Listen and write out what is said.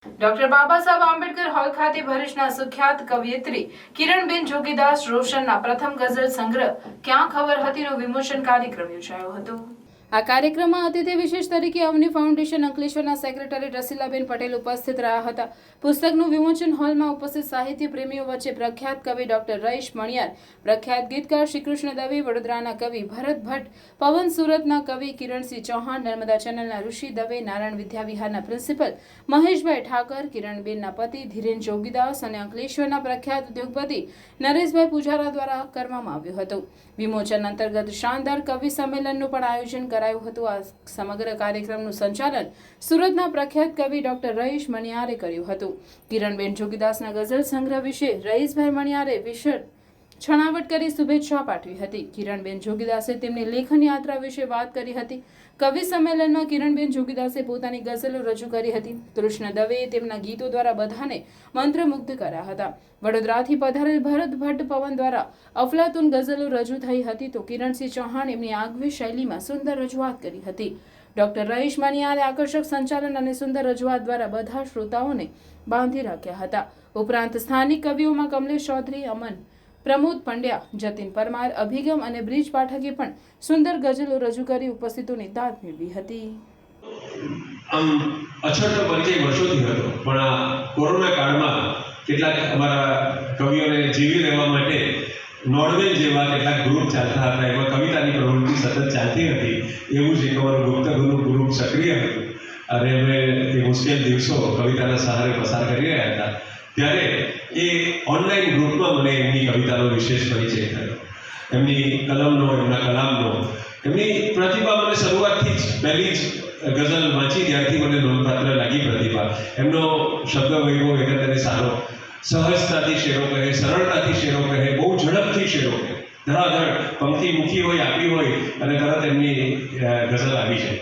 Doctor Baba Saheb Ambedkar hall ખાતે ભરૂચના સુખ્યાત કવયિત્રી કિરણબેન જોગીદાસ રોશનના પ્રથમ ગઝલ સંગ્રહ ક્યાં ખબર હતીનો વિમોચન કાર્યક્રમ યોજાયો હતો। આ કાર્યક્રમમાં અતિથિ વિશેષ તરીકે અવની ફાઉન્ડેશન અંકલેશ્વરના સેક્રેટરી રસીલાબેન પટેલ ઉપસ્થિત રહ્યા હતા। પુસ્તકનું વિમોચન હોલમાં ઉપસ્થિત સાહિત્ય પ્રેમીઓ વચ્ચે પ્રખ્યાત કવિ ડોક્ટર રઈશ મણિયાર, પ્રખ્યાત ગીતકાર શ્રીકૃષ્ણ દવે, વડોદરાના કવિ ભરત ભટ્ટ, પવન સુરતના કવિ કિરણસિંહ ચૌહાણ, નર્મદા ચેનલના ઋષિ દવે, નારાયણ વિદ્યાવિહારના પ્રિન્સિપલ મહેશભાઈ ઠાકર, કિરણબેનના પતિ ધીરેન જોગીદાસ અને અંકલેશ્વરના પ્રખ્યાત ઉદ્યોગપતિ નરેશભાઈ પૂજારા દ્વારા કરવામાં આવ્યું હતું। વિમોચન અંતર્ગત શાનદાર કવિ સંમેલનનું પણ આયોજન કરાયું હતું। આ સમગ્ર કાર્યક્રમનું સંચાલન સુરતના પ્રખ્યાત કવિ ડોક્ટર રઈશ મણિયારે કર્યું હતું। કિરણબેન જોગીદાસના ગઝલ સંગ્રહ વિશે રઈશભાઈ મણિયારે વિશેષ છણાવટ કરી શુભેચ્છા પાઠવી હતી। કિરણબેન જોગીદાસે તેમની લેખન યાત્રા વિશે વાત કરી હતી। કવિ સંમેલનમાં કિરણબેન જોગીદાસે પોતાની ગઝલો રજૂ કરી હતી। કૃષ્ણ દવેએ તેમના ગીતો દ્વારા બધાને મંત્રમુગ્ધ કર્યા હતા। વડોદરાથી પધારેલ ભરત ભટ્ટ પવન દ્વારા અફલાતુન ગઝલો રજૂ થઈ હતી તો કિરણસિંહ ચૌહાણ એમની આગવી શૈલીમાં સુંદર રજૂઆત કરી હતી। ડોક્ટર રઈશ મણિયારે આકર્ષક સંચાલન અને સુંદર રજૂઆત દ્વારા બધા શ્રોતાઓને બાંધી રાખ્યા હતા। ઉપરાંત સ્થાનિક કવિઓમાં કમલેશ ચૌધરી, અમન, પ્રમોદ પંડ્યા, જતીન પરમાર, અભિગમ અને બ્રિજ પાઠકે પણ સુંદર ગઝલો રજૂ કરી ઉપસ્થિતોની દાદ મેળવી હતી। આમ અછતનો પરિચય વર્ષોથી હતો, પણ આ કોરોના કાળમાં કેટલાક અમારા કવિઓને જીવી રહેવા માટે નોર્વે જેવા કેટલાક ગ્રુપ ચાલતા હતા, એમાં કવિતાની પ્રવૃત્તિ સતત ચાલતી હતી। એવું જ એક અમારું ગુપ્તગુરુ ગ્રુપ સક્રિય હતું અને અમે એ મુશ્કેલ દિવસો કવિતાના સહારે પસાર કરી રહ્યા હતા ત્યારે એ ઓનલાઈન ગ્રુપમાં મને એમની કવિતાનો વિશેષ પરિચય થયો। એમની કલમનો, એમના કલામનો, એમની પ્રતિભા મને શરૂઆતથી જ પહેલી જ ગઝલ વાંચી ત્યારથી મને નોંધપાત્ર લાગી પ્રતિભા। એમનો શબ્દ વૈભવ એકંદરે સારો, સહજતાથી શેરો કહે, સરળતાથી શેરો કહે, બહુ ઝડપથી શેરો કહે, ધડાધડ પંક્તિ મૂકી હોય, આપી હોય અને તરત એમની ગઝલ આવી છે।